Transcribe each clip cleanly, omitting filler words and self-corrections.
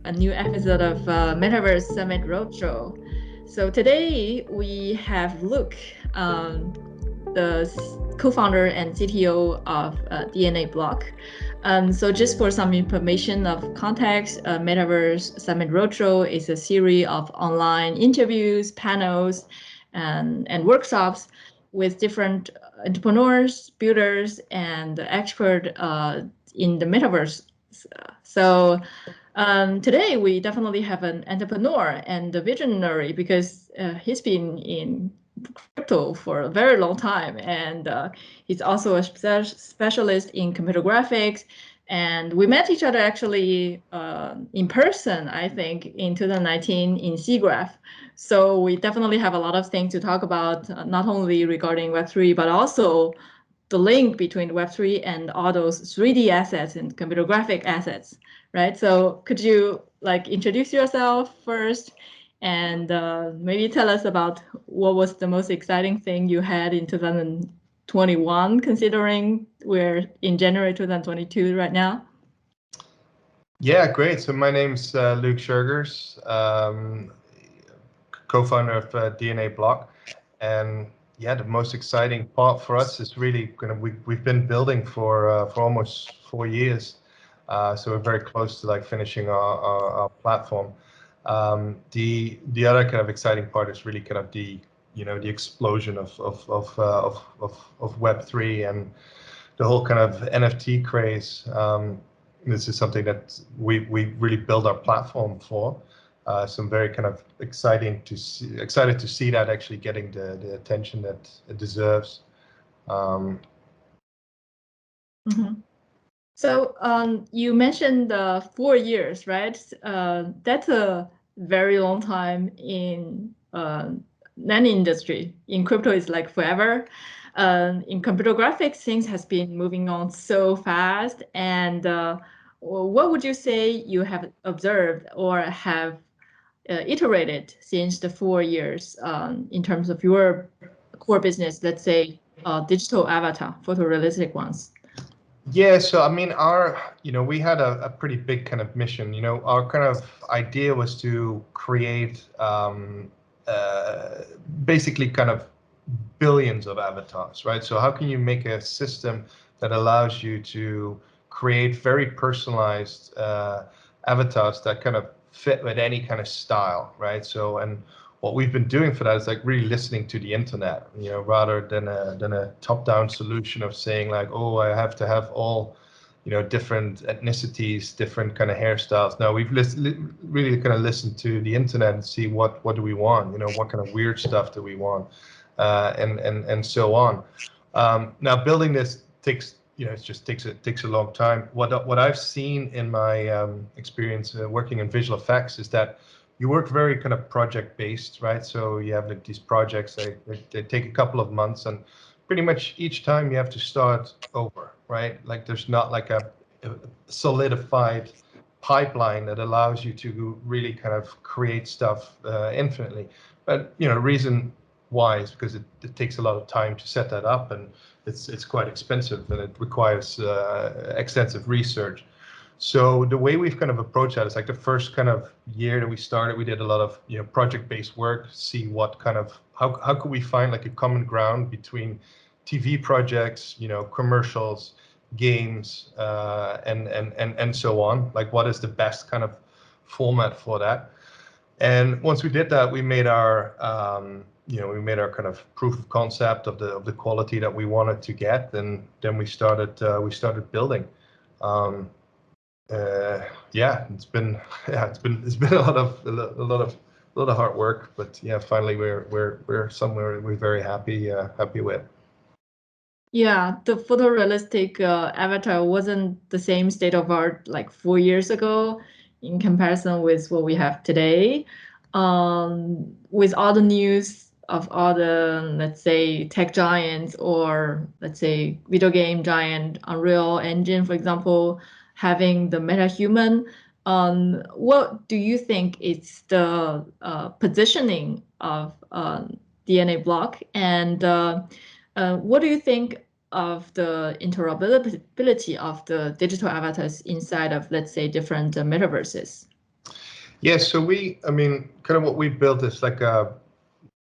a new episode of Metaverse Summit Roadshow. So today we have Luke, the co-founder and CTO of DNABLOCK. So just for some information of context, Metaverse Summit Roadshow is a series of online interviews, panels, and workshops with different entrepreneurs, builders, and experts in the metaverse. So today we definitely have an entrepreneur and a visionary because he's been in crypto for a very long time, and he's also a specialist in computer graphics. And we met each other actually in person, I think, in 2019 in SIGGRAPH. So we definitely have a lot of things to talk about, not only regarding Web3, but also the link between Web3 and all those 3D assets and computer graphic assets, right? So could you introduce yourself first and maybe tell us about what was the most exciting thing you had in 2021, considering we're in January 2022 right now? Yeah, great. So my name's Luke Schurgers, co-founder of DNABLOCK, and yeah, the most exciting part for us is really we've been building for almost 4 years, so we're very close to finishing our platform. The other kind of exciting part is really kind of the explosion of Web3 and the whole kind of NFT craze. This is something that we really build our platform for. So I'm very kind of excited to see that actually getting the attention that it deserves. So you mentioned 4 years, right? That's a very long time in any industry. In crypto, it's like forever. In computer graphics, things has been moving on so fast. And what would you say you have observed or have iterated since the 4 years in terms of your core business, let's say digital avatar, photorealistic ones? Yeah, so I mean, we had a pretty big kind of mission. Our kind of idea was to create basically kind of billions of avatars, right? So how can you make a system that allows you to create very personalized avatars that kind of fit with any kind of style, right? So, and what we've been doing for that is really listening to the internet, rather than a top-down solution of saying oh, I have to have all, different ethnicities, different kind of hairstyles. No, we've really kind of listened to the internet and see what do we want, what kind of weird stuff do we want, and so on. Now building this takes, it just takes a long time. What I've seen in my experience working in visual effects is that you work very kind of project based, right? So you have these projects, they take a couple of months, and pretty much each time you have to start over, right? There's not a solidified pipeline that allows you to really kind of create stuff infinitely. But the reason why is because it takes a lot of time to set that up, and it's quite expensive, and it requires extensive research. So the way we've kind of approached that is the first kind of year that we started, we did a lot of project-based work, see what kind of how could we find a common ground between TV projects, commercials, games, and so on. What is the best kind of format for that? And once we did that, we made our kind of proof of concept of the quality that we wanted to get, and then we started building. It's been a lot of hard work, but yeah, finally we're somewhere we're very happy with. Yeah, the photorealistic avatar wasn't the same state of art 4 years ago in comparison with what we have today. With all the news of all the, let's say, tech giants, or let's say video game giant, Unreal Engine, for example, having the metahuman, what do you think is the positioning of DNABLOCK, and what do you think of the interoperability of the digital avatars inside of, let's say, different metaverses? Yeah, so I mean, kind of what we built is like a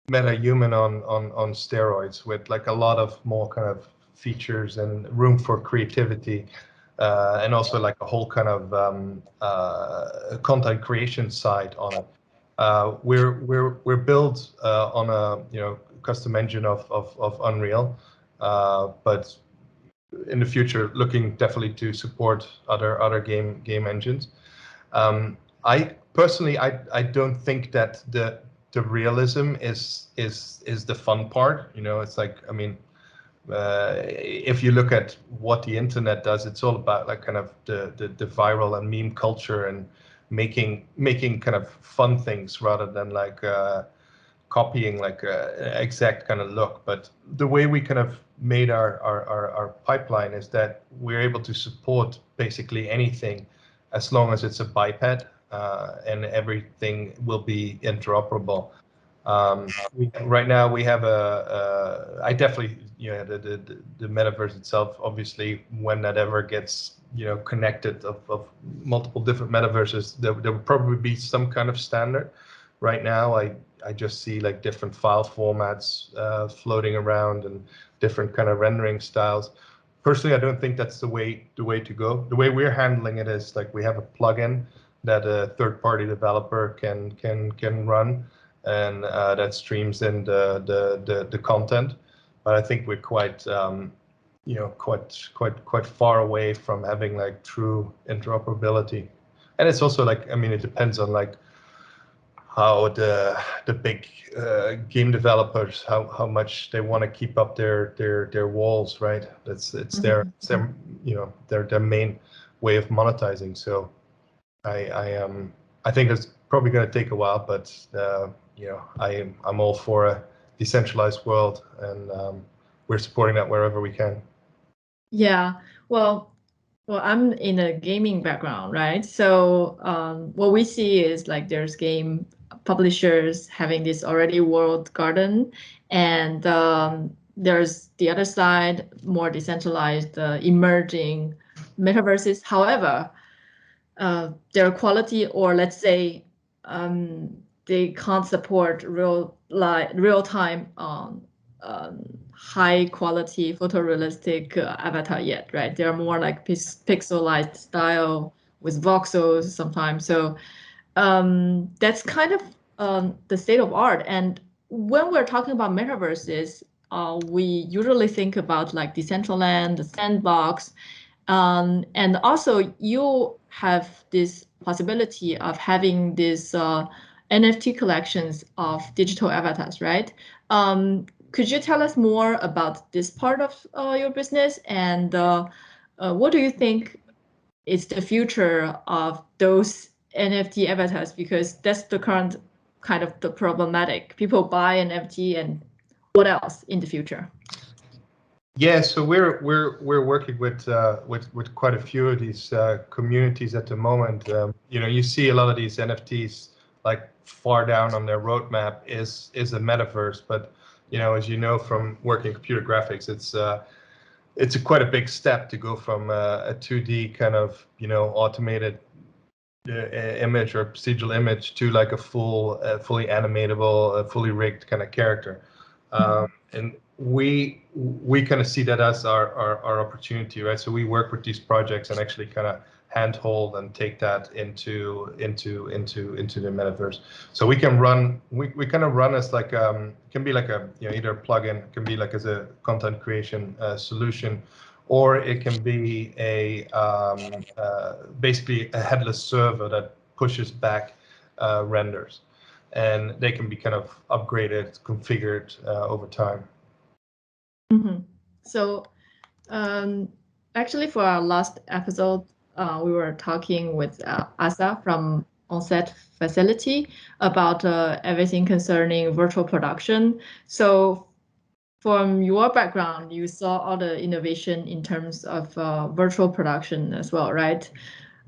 meta-human on steroids with like a lot of more kind of features and room for creativity, and also like a whole kind of content creation side on it. We're built on a custom engine of Unreal, but in the future looking definitely to support other game engines. I personally, I don't think that the realism is the fun part. It's like, I mean, if you look at what the internet does, it's all about like kind of the viral and meme culture and making kind of fun things rather than like copying like a exact kind of look. But the way we kind of made our pipeline is that we're able to support basically anything as long as it's a biped, and everything will be interoperable. Right now we have I definitely, the metaverse itself, obviously, when that ever gets, connected of multiple different metaverses, there will probably be some kind of standard. Right now, I just see like different file formats floating around and different kind of rendering styles. Personally, I don't think that's the way to go. The way we're handling it is like we have a plugin that a third-party developer can run, and that streams in the content. But I think we're quite quite far away from having like true interoperability. And it's also like, I mean, it depends on like how the big game developers, how much they want to keep up their walls, right? It's their their main way of monetizing. So I think it's probably going to take a while, but I'm all for a decentralized world, and we're supporting that wherever we can. Yeah, well, I'm in a gaming background, right? So what we see is like there's game publishers having this already walled garden, and there's the other side, more decentralized, emerging metaverses. However, their quality, or let's say they can't support real time high quality photorealistic avatar yet, right? They're more like pixelized style with voxels sometimes. So that's kind of the state of art. And when we're talking about metaverses, we usually think about like Decentraland, the sandbox, and also you have this possibility of having these NFT collections of digital avatars, right? Could you tell us more about this part of your business, and what do you think is the future of those NFT avatars? Because that's the current kind of the problematic. People buy an NFT, and what else in the future? Yeah, so we're working with quite a few of these communities at the moment. You see a lot of these NFTs like far down on their roadmap is a metaverse, but as you know from working computer graphics, it's quite a big step to go from a 2D kind of automated image or procedural image to like a fully animatable, fully rigged kind of character. And we kind of see that as our opportunity, right? So we work with these projects and actually kind of handhold and take that into the metaverse. So we can run, we kind of run as like can be like a either a plugin, can be like as a content creation solution, or it can be a basically a headless server that pushes back renders, and they can be kind of upgraded, configured over time. Mm-hmm. So actually, for our last episode, we were talking with Asa from Onset Facility about everything concerning virtual production. So from your background, you saw all the innovation in terms of virtual production as well, right?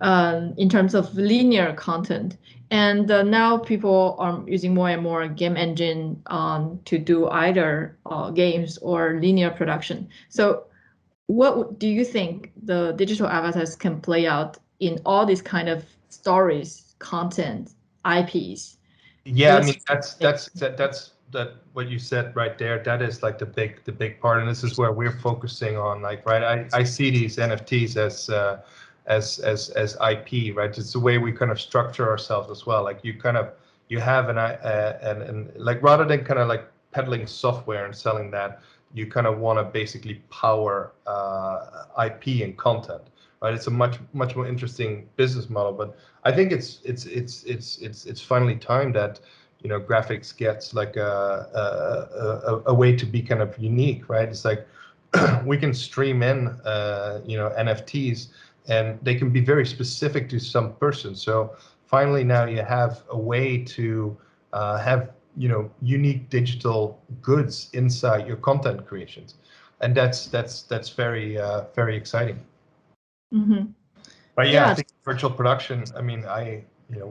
In terms of linear content. And now people are using more and more game engine to do either games or linear production. So what do you think the digital avatars can play out in all these kind of stories, content, IPs. Yeah, I mean that's what you said right there. That is like the big part, and this is where we're focusing on. Like, right, I see these NFTs as IP, right? It's the way we kind of structure ourselves as well. Like you have an like, rather than kind of like peddling software and selling that, you kind of want to basically power IP and content, right? It's a much more interesting business model, but I think it's finally time that, you know, graphics gets like a way to be kind of unique, right? It's like we can stream in you know, NFTs, and they can be very specific to some person. So finally now you have a way to have, you know, unique digital goods inside your content creations, and that's very very exciting. Mm-hmm. But yeah, I think virtual production. I mean, you know,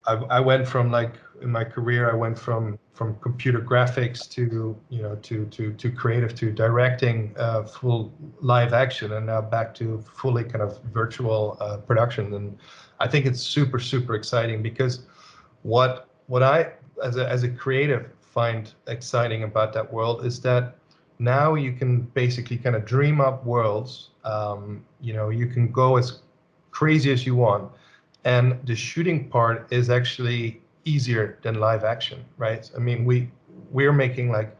I went from, like, in my career, I went from computer graphics to, you know, to creative, to directing full live action, and now back to fully kind of virtual production. And I think it's super exciting, because what I as a creative find exciting about that world is that now you can basically kind of dream up worlds. You know, you can go as crazy as you want, and the shooting part is actually easier than live action, right? I mean, we're making like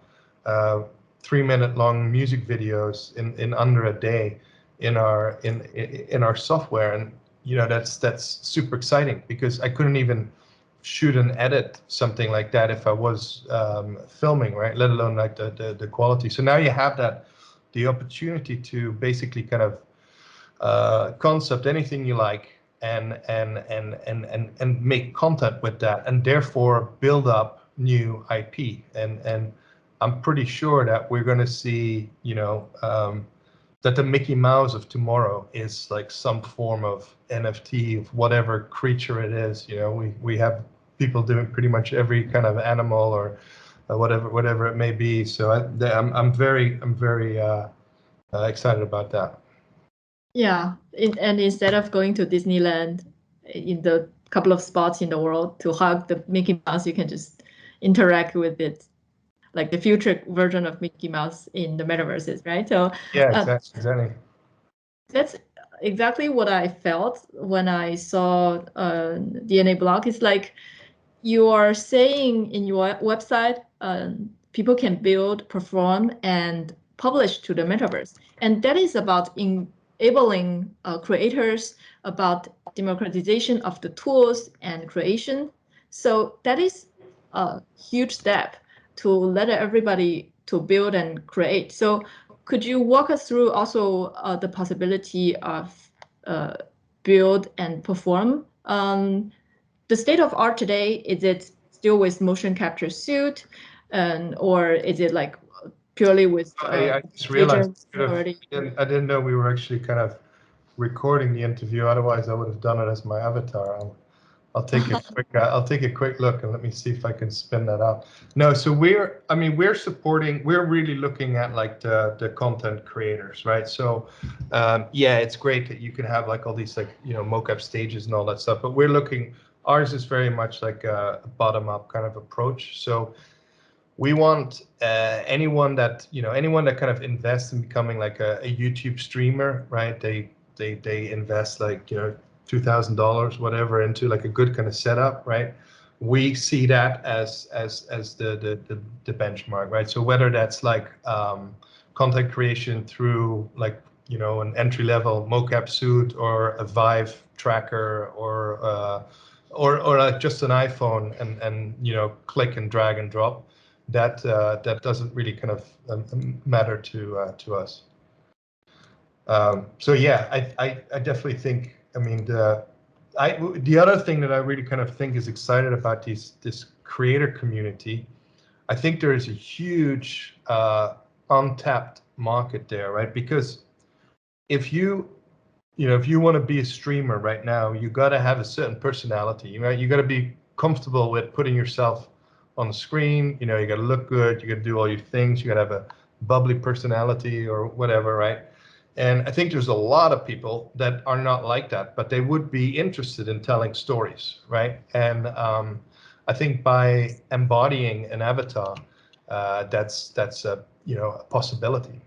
3-minute long music videos in under a day in our software, and you know, that's super exciting, because I couldn't even shoot and edit something like that if I was filming, right? Let alone like the quality. So now you have the opportunity to basically kind of concept anything you like, and make content with that, and therefore build up new IP. And I'm pretty sure that we're going to see, you know, that the Mickey Mouse of tomorrow is like some form of NFT of whatever creature it is. You know, we have people doing pretty much every kind of animal, or whatever it may be. So I'm very excited about that. Yeah, and instead of going to Disneyland in the couple of spots in the world to hug the Mickey Mouse, you can just interact with it, like the future version of Mickey Mouse in the metaverses, right? So yeah, exactly. That's exactly what I felt when I saw DNABLOCK. It's like you are saying in your website, people can build, perform, and publish to the metaverse. And that is about enabling creators, about democratization of the tools and creation. So that is a huge step to let everybody to build and create. So could you walk us through also the possibility of build and perform? The state of art today, is it still with motion capture suit, or is it like purely with I just realized already? I didn't know we were actually kind of recording the interview. Otherwise, I would have done it as my avatar. I'll take a quick look, and let me see if I can spin that up. No, so we're really looking at like the content creators, right? So yeah, it's great that you can have like all these, like, you know, mocap stages and all that stuff, but ours is very much like a bottom up kind of approach. So we want anyone that kind of invests in becoming like a YouTube streamer, right? They invest like, you know, $2,000, whatever, into like a good kind of setup, right? We see that as the benchmark, right? So whether that's like content creation through, like, you know, an entry-level mocap suit, or a Vive tracker, or like just an iPhone, and you know, click and drag and drop, that doesn't really kind of matter to us. So yeah, I definitely think, I mean, the other thing that I really kind of think is excited about this creator community, I think there is a huge untapped market there, right? Because if you want to be a streamer right now, you got to have a certain personality, right? You got to be comfortable with putting yourself on the screen. You know, you got to look good. You got to do all your things. You got to have a bubbly personality or whatever, right? And I think there's a lot of people that are not like that, but they would be interested in telling stories, right? And I think by embodying an avatar, that's a a possibility,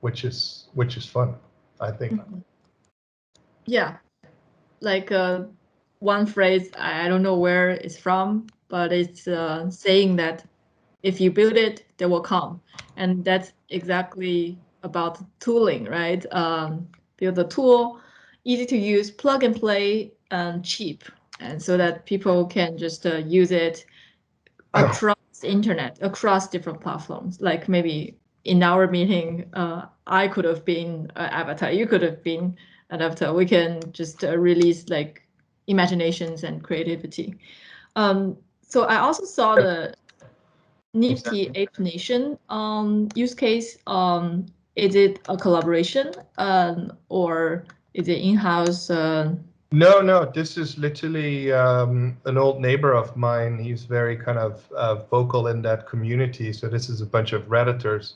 which is fun, I think. Yeah, like one phrase, I don't know where it's from, but it's saying that if you build it, they will come. And that's exactly about tooling, right? Build a tool, easy to use, plug and play, and cheap. And so that people can just use it across the internet, across different platforms. Like maybe in our meeting, I could have been an avatar, you could have been an avatar. We can just release like imaginations and creativity. So I also saw the Nifty Ape Nation use case. Is it a collaboration or is it in-house? No, this is literally an old neighbor of mine. He's very kind of vocal in that community. So this is a bunch of Redditors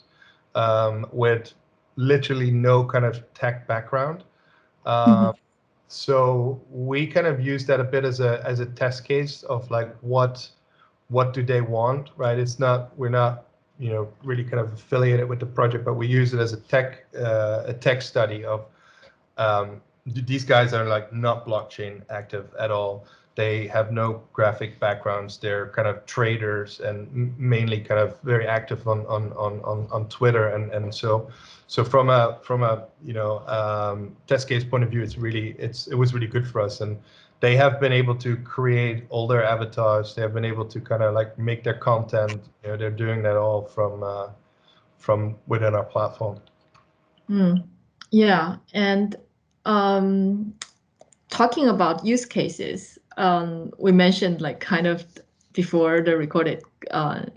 with literally no kind of tech background. So we kind of use that a bit as a test case of like what do they want, right? We're not really kind of affiliated with the project, but we use it as a tech study of these guys are like not blockchain active at all. They have no graphic backgrounds. They're kind of traders and mainly kind of very active on Twitter and so from a test case point of view, it was really good for us, and they have been able to create all their avatars. They have been able to kind of like make their content. They're doing that all from within our platform. Yeah, and talking about use cases, we mentioned like kind of before the recorded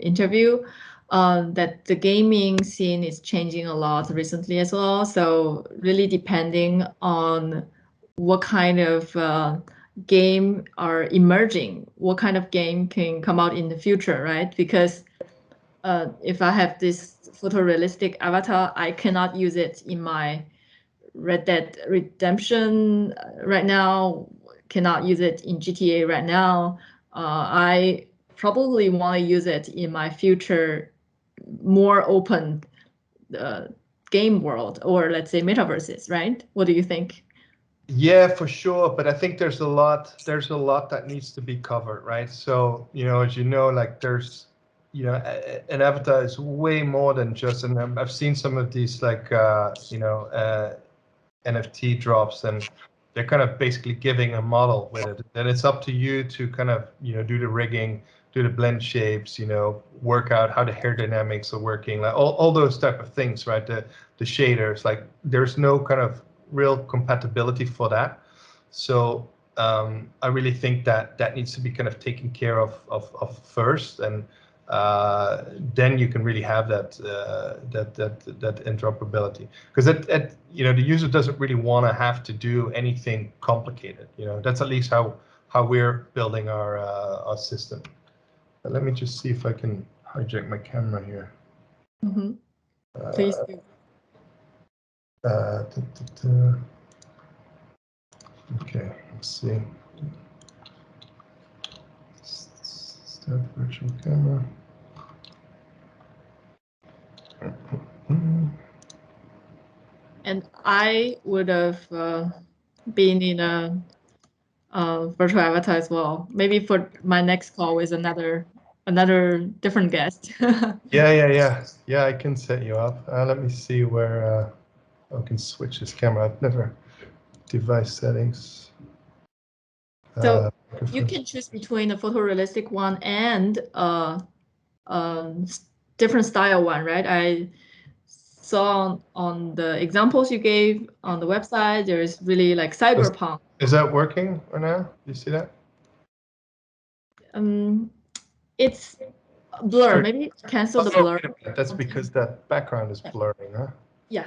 interview that the gaming scene is changing a lot recently as well. So really depending on what kind of game are emerging, what kind of game can come out in the future, right? Because if I have this photorealistic avatar, I cannot use it in my Red Dead Redemption right now, cannot use it in GTA right now. I probably want to use it in my future more open game world, or let's say metaverses, right? What do you think? Yeah, for sure. But I think there's a lot that needs to be covered, right? So, as you know, like there's, an avatar is way more than just, and I've seen some of these like, NFT drops, and they're kind of basically giving a model with it. And it's up to you to kind of, do the rigging, do the blend shapes, work out how the hair dynamics are working, like all those type of things, right? The shaders, like there's no kind of real compatibility for that. So I really think that needs to be kind of taken care of first, and then you can really have that interoperability, because the user doesn't really want to have to do anything complicated. That's at least how we're building our system. But let me just see if I can hijack my camera here. Please do. Okay, let's see. Start virtual camera. And I would have been in a virtual avatar as well. Maybe for my next call with another different guest. Yeah. I can set you up. Let me see where I can switch this camera. I've never device settings. So you can choose between a photorealistic one and different style one, right? I saw on the examples you gave on the website, there's really like cyberpunk. Is that working right now? Do you see that? It's blur. Maybe cancel the blur. That's because that background is blurring, huh? Yeah.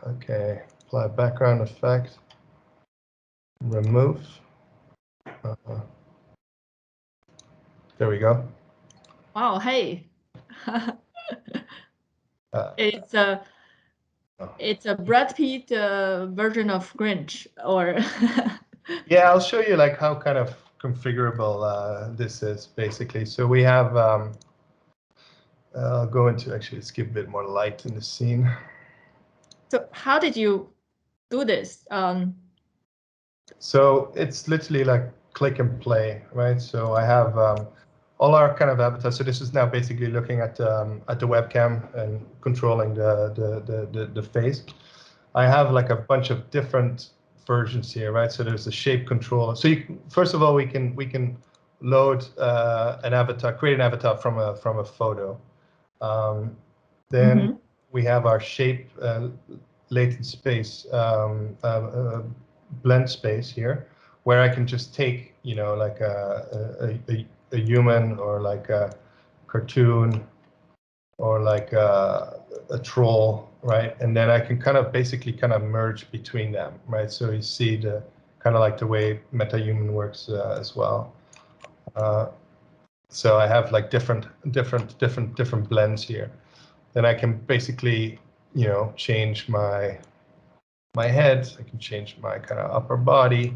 Okay. Apply background effect. Remove. There we go. Wow. Hey. It's it's a Brad Pitt version of Grinch, or Yeah, I'll show you like how kind of configurable this is basically. So we have, I'll go into, actually, let's give a bit more light in the scene. So how did you do this? So it's literally like click and play, right? So I have all our kind of avatars. So this is now basically looking at the webcam and controlling the face. I have like a bunch of different versions here, right? So there's the shape controller. So first of all, we can load an avatar, create an avatar from a photo. Then we have our shape latent space blend space here, where I can just take, you know, like a human or like a cartoon or like a troll, right? And then I can kind of basically kind of merge between them, right? So you see the kind of like the way MetaHuman works as well. So I have like different blends here. Then I can basically, you know, change my head. I can change my kind of upper body,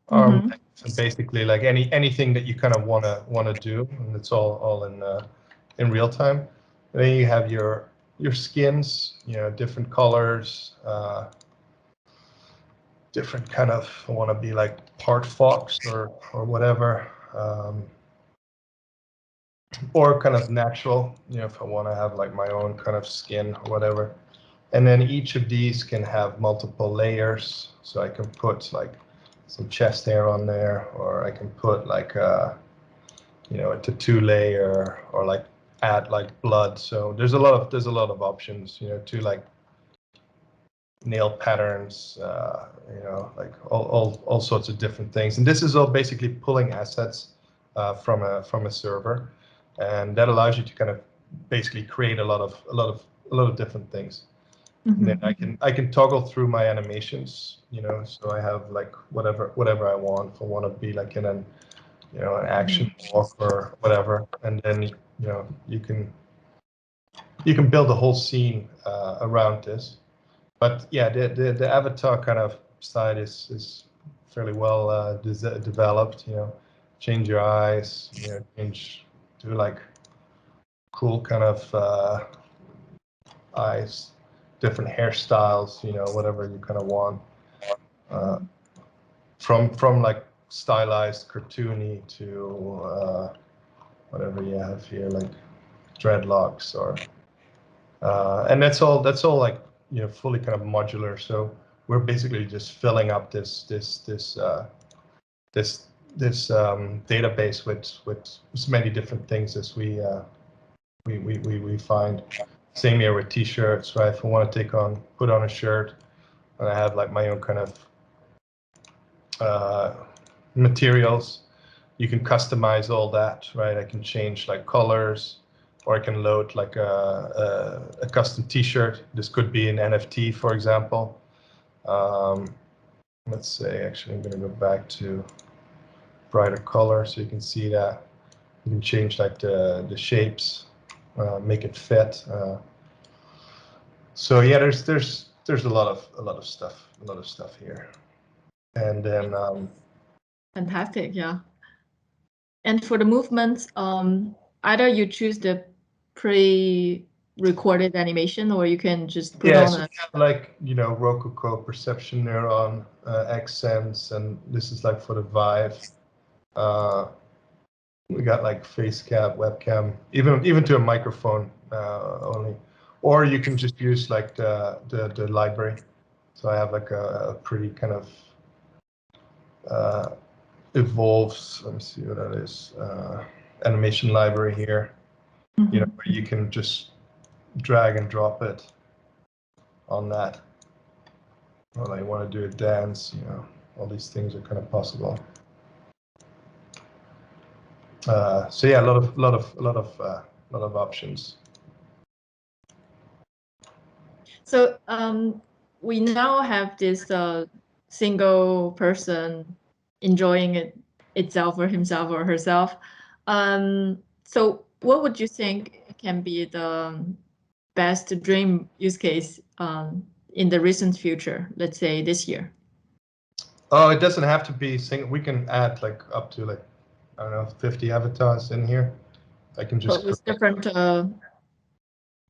arm length, and basically like anything that you kind of wanna do, and it's all in real time. And then you have your skins, you know, different colors, different kind of, I want to be like part fox or whatever, or kind of natural, you know, if I want to have like my own kind of skin or whatever. And then each of these can have multiple layers, so I can put like some chest hair on there, or I can put like you know, a tattoo layer, or like add like blood. So there's a lot of options, you know, to like nail patterns, you know, like all sorts of different things. And this is all basically pulling assets from a server, and that allows you to kind of basically create a lot of different things. And then I can toggle through my animations, you know, so I have like whatever I want. If I want to be like in an, you know, an action walk or whatever, and then, you know, you can build a whole scene around this. But yeah, the avatar kind of side is fairly well developed. You know, change your eyes, you know, do like cool kind of eyes, different hairstyles, you know, whatever you kind of want. From like stylized cartoony to whatever you have here, like dreadlocks, or and that's all like, you know, fully kind of modular. So we're basically just filling up this database with as many different things as we find. Same here with t-shirts, right? If I want to put on a shirt, and I have like my own kind of materials, you can customize all that, right? I can change like colors, or I can load like a custom t-shirt. This could be an NFT, for example. Let's say, actually, I'm going to go back to brighter color so you can see that. You can change like the shapes, make it fit. So yeah, there's a lot of stuff here. And then fantastic, yeah. And for the movements, either you choose the pre-recorded animation, or you can just put on so a. we have like, you know, Rococo, perception neuron, accents, and this is like for the Vive. We got like face cap, webcam, even to a microphone only, or you can just use like the library. So I have like a pretty kind of evolved, let me see what that is, animation library here. You know, where you can just drag and drop it on that. Well, I want to do a dance, you know, all these things are kind of possible. So yeah, a lot of options. So we now have this single person enjoying it itself, or himself or herself. So what would you think can be the best dream use case in the recent future, let's say this year? Oh, it doesn't have to be single. We can add like up to like, I don't know, 50 avatars in here. I can just with different so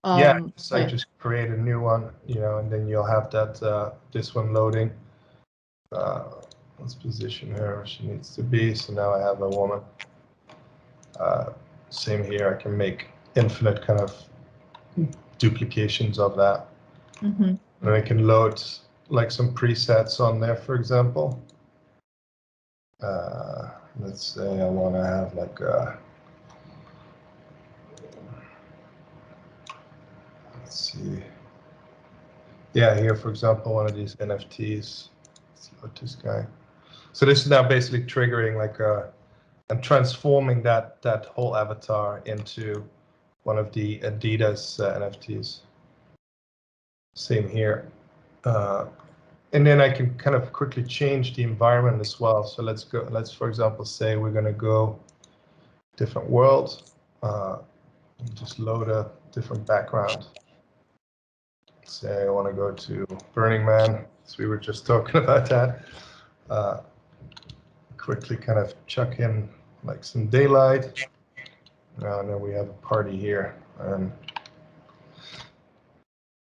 I just create a new one, and then you'll have that this one loading. Let's position her where she needs to be. So now I have a woman. Same here. I can make infinite kind of duplications of that. And I can load like some presets on there, for example. Let's say I want to have like let's see. Yeah, here, for example, one of these NFTs. Let's see what this guy. So this is now basically triggering like and transforming that whole avatar into one of the Adidas NFTs. Same here. And then I can kind of quickly change the environment as well. So let's go. Let's, for example, say we're going to go different world. Just load a different background. Say I want to go to Burning Man. So we were just talking about that. Quickly kind of chuck in like some daylight. And then we have a party here. And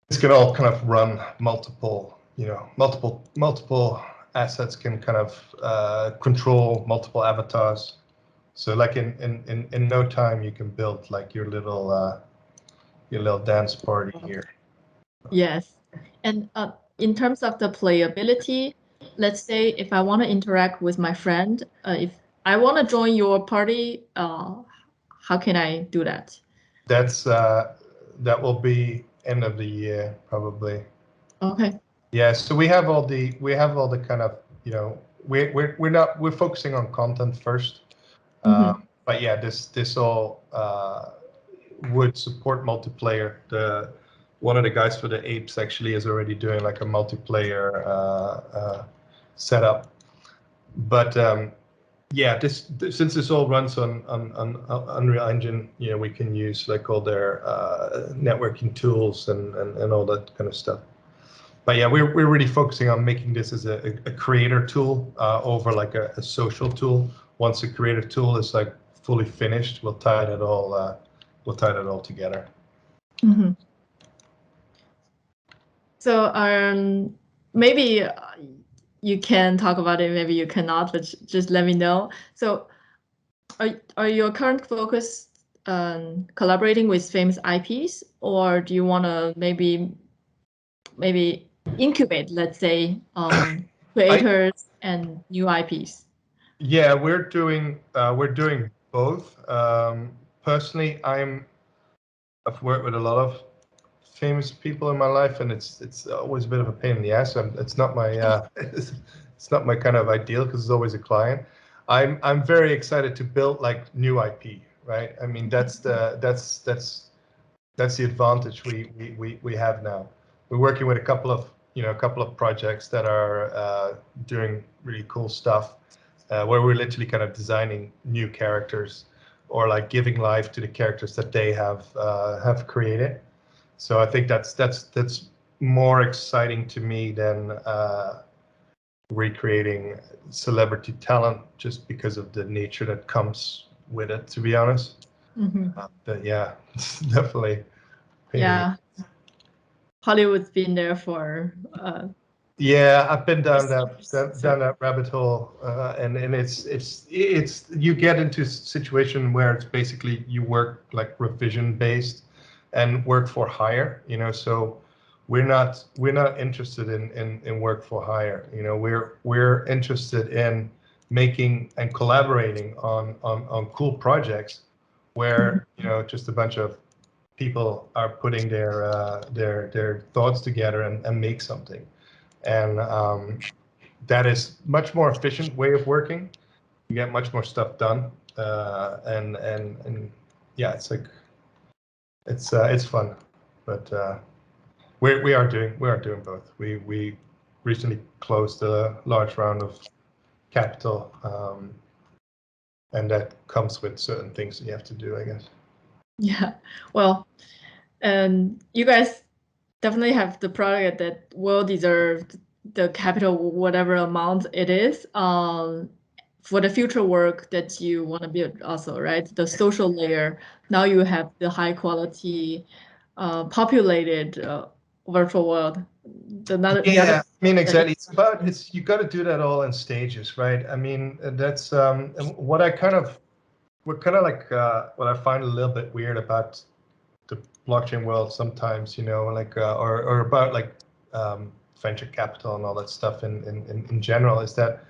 this can all kind of run multiple, multiple assets can kind of control multiple avatars. So like in no time you can build like your little dance party here. Yes, and in terms of the playability, let's say if I want to interact with my friend, if I want to join your party, how can I do that? That's that will be end of the year probably. Okay. Yeah, so we have all the kind of, we're focusing on content first. But yeah, this all would support multiplayer. One of the guys for the apes actually is already doing like a multiplayer setup. But yeah, since this all runs on Unreal Engine, we can use like all their networking tools and all that kind of stuff. But yeah, we're really focusing on making this as a creator tool over like a social tool. Once a creator tool is like fully finished, we'll tie it all together. So maybe you can talk about it, maybe you cannot, but just let me know. So are your current focus collaborating with famous IPs, or do you want to maybe incubate, let's say, creators and new IPs? Yeah, we're doing both. Personally, I've worked with a lot of famous people in my life, and it's always a bit of a pain in the ass. It's not my it's not my kind of ideal because it's always a client. I'm very excited to build like new IP, right? I mean that's the advantage we have now. We're working with a couple of projects that are doing really cool stuff, where we're literally kind of designing new characters or like giving life to the characters that they have created. So I think that's more exciting to me than recreating celebrity talent, just because of the nature that comes with it, to be honest. But yeah, it's definitely. Yeah, Hollywood's been there for. Yeah, I've been down that rabbit hole, and it's you get into a situation where it's basically you work like revision based and work for hire, so we're not interested in work for hire. We're interested in making and collaborating on cool projects where just a bunch of people are putting their thoughts together and make something. And that is much more efficient way of working. You get much more stuff done, and yeah, it's like it's fun. But we are doing both. We recently closed a large round of capital, and that comes with certain things that you have to do, I guess. Yeah, well, And you guys definitely have the product that well deserved the capital, whatever amount it is, for the future work that you want to build also, right? The social layer. Now you have the high quality, populated virtual world. The other Yeah, I mean, that exactly. is It's you got to do that all in stages, right? I mean, that's what I kind of like what I find a little bit weird about the blockchain world sometimes, like or about like venture capital and all that stuff in general, is that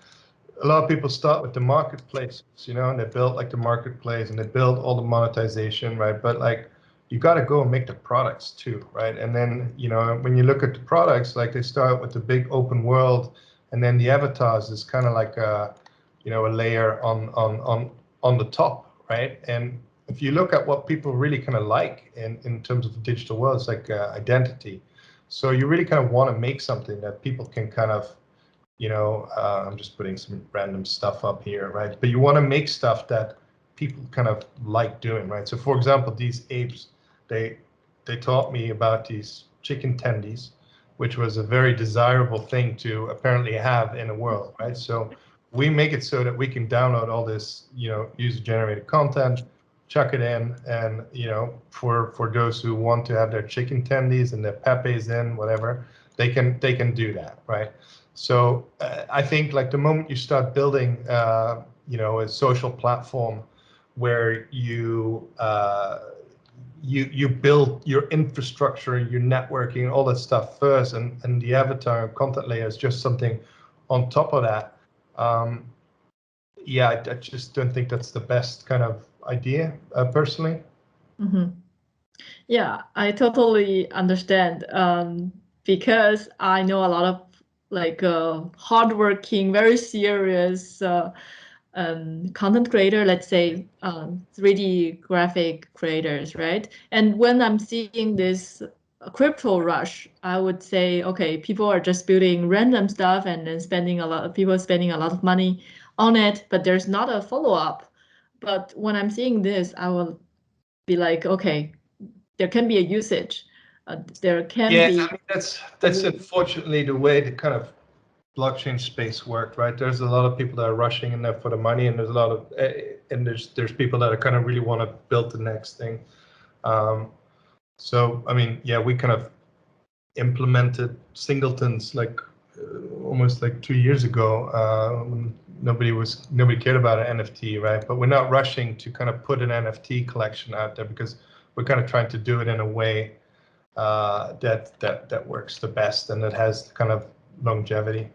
a lot of people start with the marketplaces, and they build like the marketplace and they build all the monetization, right? But like you got to go and make the products too, right? And then, when you look at the products, like they start with the big open world, and then the avatars is kind of like a layer on the top, right? And if you look at what people really kind of like in terms of the digital world, it's like identity. So you really kind of want to make something that people can kind of I'm just putting some random stuff up here, right? But you want to make stuff that people kind of like doing, right? So for example, these apes, they taught me about these chicken tendies, which was a very desirable thing to apparently have in the world, right? So we make it so that we can download all this, user-generated content, chuck it in, and for those who want to have their chicken tendies and their pepes in, whatever, they can do that, right? So I think like the moment you start building, a social platform where you build your infrastructure, your networking, all that stuff first, and the avatar and content layer is just something on top of that. Yeah, I just don't think that's the best kind of idea, personally. Mm-hmm. Yeah, I totally understand. Because I know a lot of like hardworking, very serious content creator, let's say 3D graphic creators, right? And when I'm seeing this crypto rush, I would say, okay, people are just building random stuff and then people spending a lot of money on it, but there's not a follow-up. But when I'm seeing this, I will be like, okay, there can be a usage. There can Yeah, be. I mean that's unfortunately the way the kind of blockchain space worked, right? There's a lot of people that are rushing in there for the money, and there's a lot of and there's people that are kind of really want to build the next thing. So I mean, yeah, we kind of implemented singletons like almost like 2 years ago. When nobody cared about an NFT, right? But we're not rushing to kind of put an NFT collection out there because we're kind of trying to do it in a way that works the best and that has kind of longevity.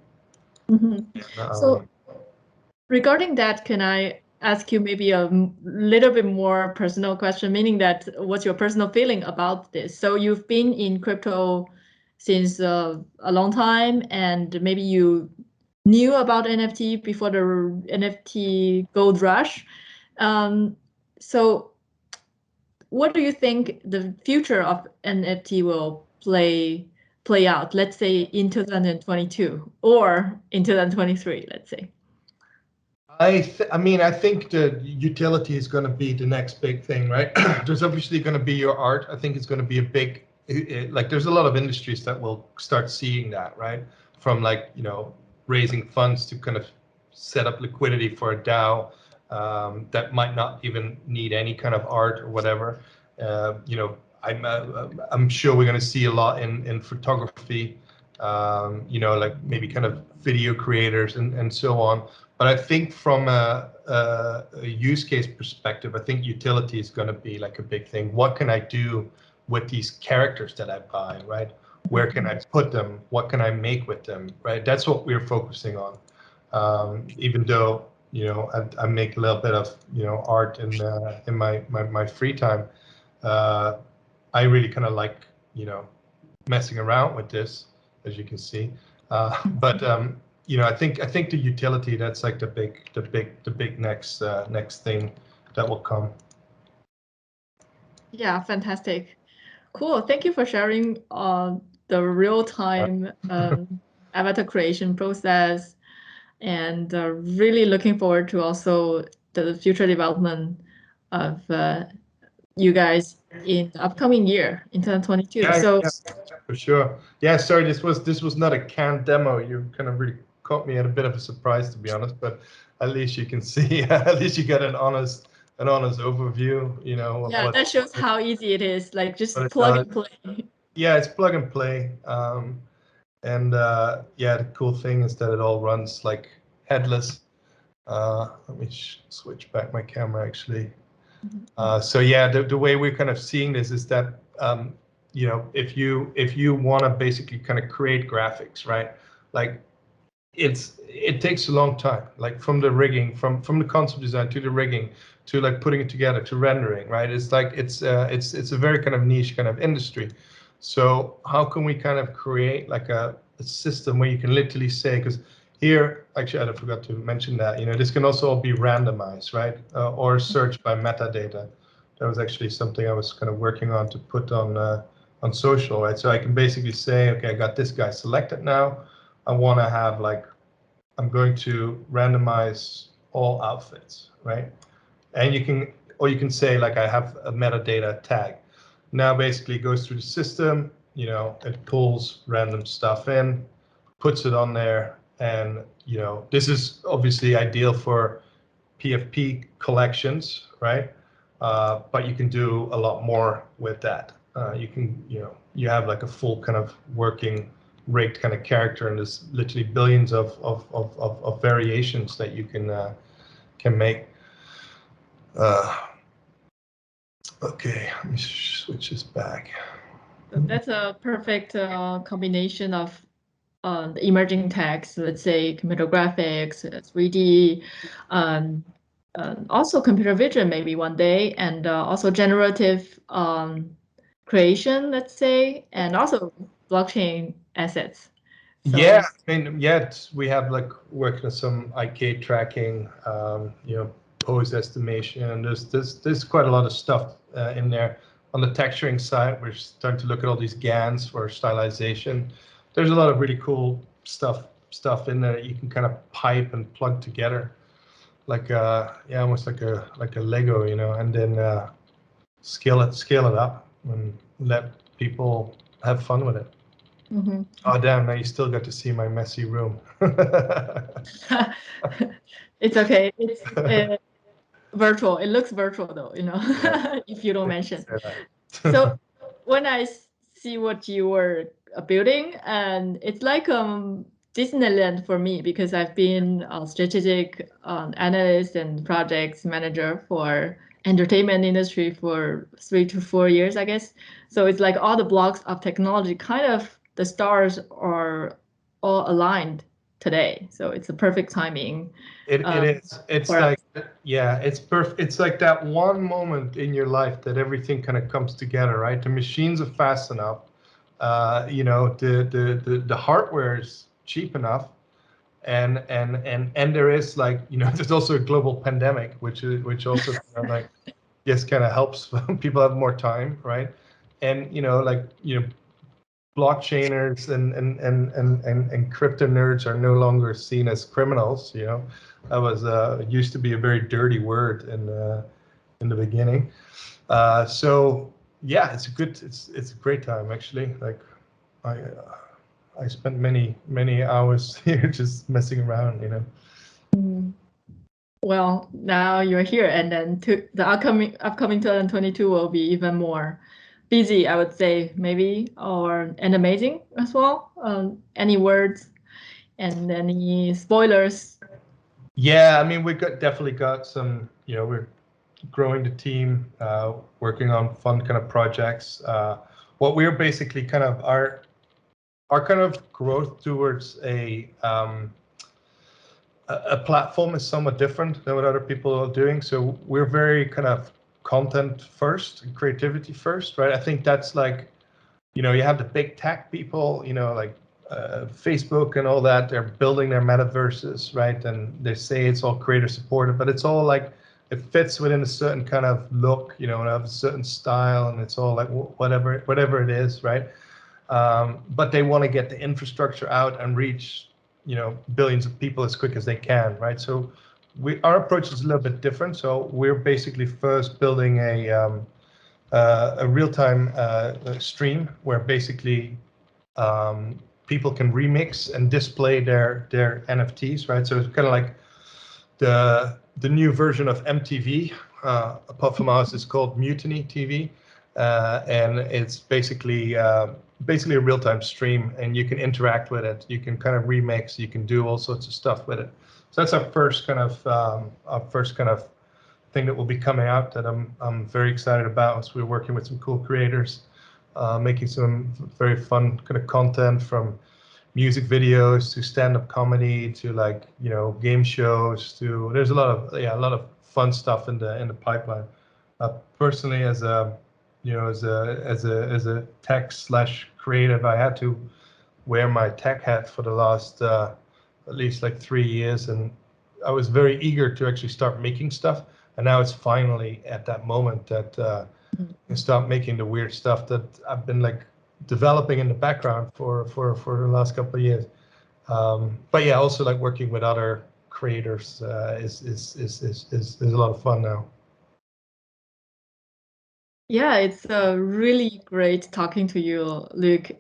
Mhm. So regarding that, can I ask you maybe a little bit more personal question, meaning that what's your personal feeling about this? So you've been in crypto since a long time, and maybe you knew about NFT before the NFT gold rush. So what do you think the future of NFT will play out, let's say in 2022 or in 2023, let's say? I mean, I think the utility is going to be the next big thing, right? There's obviously going to be your art. I think it's going to be a big, like, there's a lot of industries that will start seeing that, right? From like, raising funds to kind of set up liquidity for a DAO that might not even need any kind of art or whatever. I'm sure we're going to see a lot in photography, like maybe kind of video creators and so on. But I think from a use case perspective, I think utility is going to be like a big thing. What can I do with these characters that I buy, right? Where can I put them? What can I make with them, right? That's what we're focusing on. Even though, I make a little bit of, art in my free time. I really kind of like, messing around with this, as you can see. But I think the utility, that's like the big next thing that will come. Yeah, fantastic. Cool. Thank you for sharing the real-time avatar creation process, and really looking forward to also the future development of you guys in the upcoming year in 2022. Yeah, So yeah, for sure. Yeah, sorry, this was not a canned demo. You kind of really caught me at a bit of a surprise, to be honest. But at least you can see, at least you got an honest overview, you know, of yeah, that shows how easy it is. Like what just it plug does. and play. Yeah, it's plug and play. And yeah, the cool thing is that it all runs like headless. Let me switch back my camera actually. So yeah, the way we're kind of seeing this is that you know, if you want to basically kind of create graphics, right? Like it takes a long time, like from the rigging, from the concept design to the rigging, to like putting it together, to rendering, right? It's like it's a very kind of niche kind of industry. So how can we kind of create like a system where you can literally say, because here, actually, I forgot to mention that, you know, this can also all be randomized, right? Or searched by metadata. That was actually something I was kind of working on to put on social, right? So I can basically say, okay, I got this guy selected now. I want to have like, I'm going to randomize all outfits, right? And you can, or you can say like, I have a metadata tag. Now basically it goes through the system, you know, it pulls random stuff in, puts it on there. And, you know, this is obviously ideal for PFP collections, right? But you can do a lot more with that. You can, you know, you have like a full kind of working rigged kind of character, and there's literally billions of variations that you can make. Okay, let me switch this back. So that's a perfect combination of the emerging text, let's say computer graphics, 3D, um, also computer vision maybe one day, and also generative creation, let's say, and also blockchain assets. Yeah, So I mean, yeah, we have like worked on some IK tracking, you know, pose estimation. There's quite a lot of stuff in there. On the texturing side, we're starting to look at all these GANs for stylization. There's a lot of really cool stuff in there that you can kind of pipe and plug together, like yeah, almost like a Lego, you know, and then scale it up and let people have fun with it. mhm. Oh damn! Now you still got to see my messy room. It's okay. It's virtual. It looks virtual though, you know, Yeah. if you don't mention. Say that. So when I see what you were building, and it's like Disneyland for me because I've been a strategic analyst and projects manager for entertainment industry for 3 to 4 years, I guess. So it's like all the blocks of technology, kind of the stars are all aligned today. So it's a perfect timing It is. It's for us. like, yeah, it's perfect. It's like that one moment in your life that everything kind of comes together, right? The machines are fast enough. You know, the hardware is cheap enough, and there is like, you know, there's also a global pandemic, which also kind of like, yes, kind of helps people have more time, right? And you know, like, you know, blockchainers and crypto nerds are no longer seen as criminals. You know, that was used to be a very dirty word in the beginning. So yeah, it's a great time actually. Like I spent many hours here just messing around. You know. Mm. Well, now you're here, and then the upcoming 2022 will be even more busy, I would say, maybe, or and amazing as well. Any words and any spoilers? Yeah, I mean, definitely got some. You know, we're growing the team, working on fun kind of projects. What we're basically kind of our kind of growth towards a platform is somewhat different than what other people are doing. So we're very kind of content first, creativity first, right? I think that's like, you know, you have the big tech people, you know, like Facebook and all that. They're building their metaverses, right? And they say it's all creator supported, but it's all like it fits within a certain kind of look, you know, and have a certain style, and it's all like whatever it is, right? But they want to get the infrastructure out and reach, you know, billions of people as quick as they can, right? So our approach is a little bit different. So we're basically first building a real-time stream where basically people can remix and display their NFTs, right? So it's kind of like the new version of MTV. Apart from ours, it's called Mutiny TV, and it's basically a real-time stream, and you can interact with it. You can kind of remix. You can do all sorts of stuff with it. So that's our first kind of thing that will be coming out that I'm very excited about. So we're working with some cool creators, making some very fun kind of content, from music videos to stand-up comedy to, like, game shows, to there's a lot of fun stuff in the pipeline. Personally, as a tech / creative, I had to wear my tech hat for the last at least like 3 years, and I was very eager to actually start making stuff. And now it's finally at that moment that you start making the weird stuff that I've been like developing in the background for the last couple of years. But yeah, also like working with other creators is a lot of fun now. Yeah, it's really great talking to you, Luke.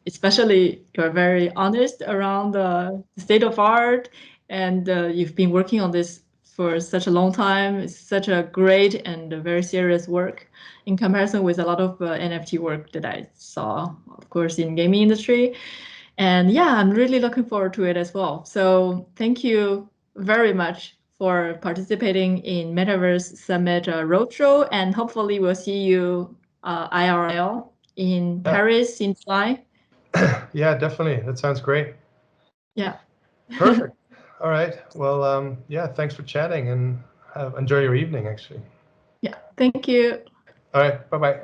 Especially you're very honest around the state of art, and you've been working on this for such a long time. It's such a great and very serious work in comparison with a lot of NFT work that I saw, of course, in gaming industry. And yeah, I'm really looking forward to it as well. So thank you very much for participating in Metaverse Summit Roadshow, and hopefully we'll see you IRL in Paris in July. Yeah, definitely. That sounds great. Yeah. Perfect. All right. Well, yeah, thanks for chatting, and enjoy your evening, actually. Yeah. Thank you. All right. Bye-bye.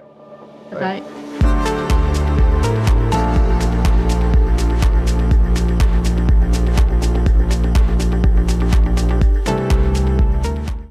Bye-bye.